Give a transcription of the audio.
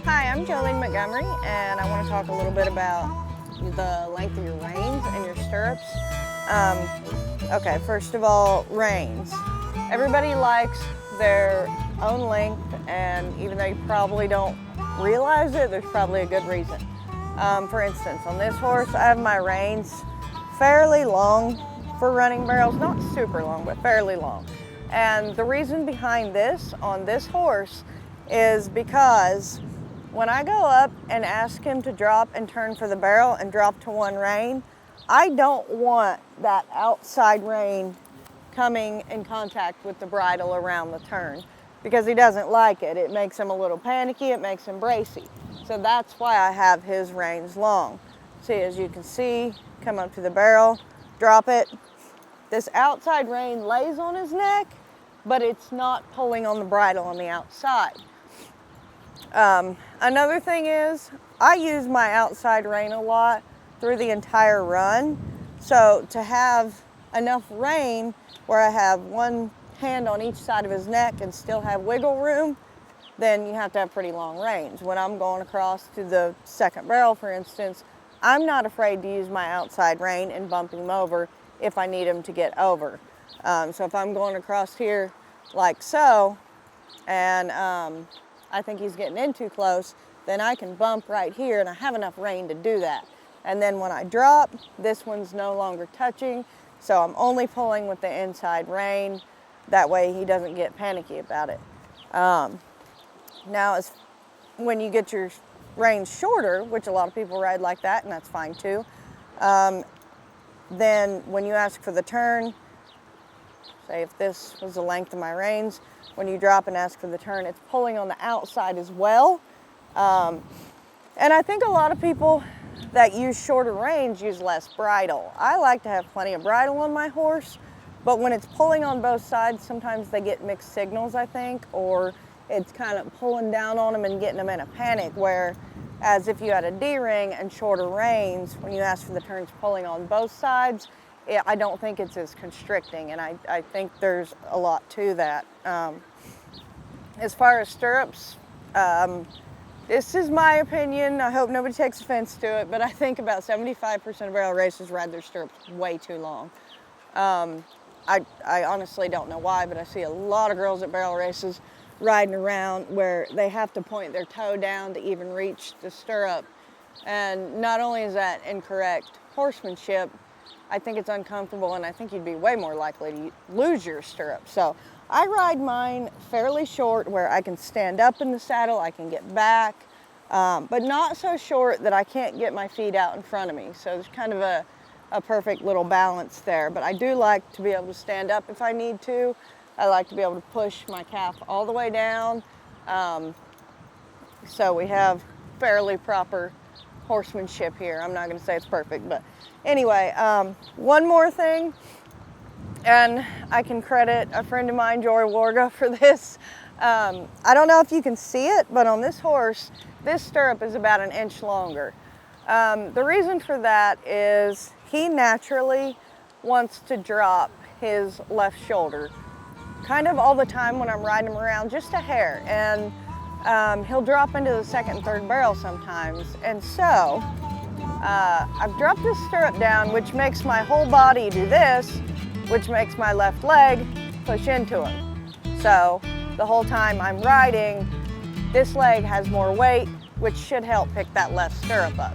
Hi, I'm Jolene Montgomery, and I want to talk a little bit about the length of your reins and your stirrups. Okay, first of all, reins. Everybody likes their own length, and even though you probably don't realize it, there's probably a good reason. For instance, on this horse, I have my reins fairly long for running barrels, not super long, but fairly long. And the reason behind this on this horse is because when I go up and ask him to drop and turn for the barrel and drop to one rein, I don't want that outside rein coming in contact with the bridle around the turn because he doesn't like it. It makes him a little panicky, it makes him bracy. So that's why I have his reins long. See, as you can see, come up to the barrel, drop it. This outside rein lays on his neck, but it's not pulling on the bridle on the outside. Another thing is, I use my outside rein a lot through the entire run. So to have enough rein where I have one hand on each side of his neck and still have wiggle room, then you have to have pretty long reins. When I'm going across to the second barrel, for instance, I'm not afraid to use my outside rein and bump him over if I need him to get over. So if I'm going across here like so, and I think he's getting in too close, then I can bump right here and I have enough rein to do that. And then when I drop, this one's no longer touching, so I'm only pulling with the inside rein. That way he doesn't get panicky about it. Now, when you get your reins shorter, which a lot of people ride like that, and that's fine too, then when you ask for the turn, say if this was the length of my reins, when you drop and ask for the turn, it's pulling on the outside as well. And I think a lot of people that use shorter reins use less bridle. I like to have plenty of bridle on my horse, but when it's pulling on both sides, sometimes they get mixed signals, I think, or it's kind of pulling down on them and getting them in a panic, whereas if you had a D-ring and shorter reins, when you ask for the turns pulling on both sides, I don't think it's as constricting, and I think there's a lot to that. As far as stirrups, this is my opinion. I hope nobody takes offense to it, but I think about 75% of barrel racers ride their stirrups way too long. I honestly don't know why, but I see a lot of girls at barrel races riding around where they have to point their toe down to even reach the stirrup. And not only is that incorrect horsemanship, I think it's uncomfortable, and I think you'd be way more likely to lose your stirrup. So I ride mine fairly short where I can stand up in the saddle, I can get back, but not so short that I can't get my feet out in front of me. So there's kind of a perfect little balance there. But I do like to be able to stand up if I need to. I like to be able to push my calf all the way down. So we have fairly proper horsemanship here. I'm not going to say it's perfect, but anyway, one more thing, and I can credit a friend of mine, Jory Warga, for this. I don't know if you can see it, but on this horse, this stirrup is about an inch longer. The reason for that is he naturally wants to drop his left shoulder kind of all the time when I'm riding him around, just a hair, and he'll drop into the second and third barrel sometimes. And so I've dropped this stirrup down, which makes my whole body do this, which makes my left leg push into him. So the whole time I'm riding, this leg has more weight, which should help pick that left stirrup up.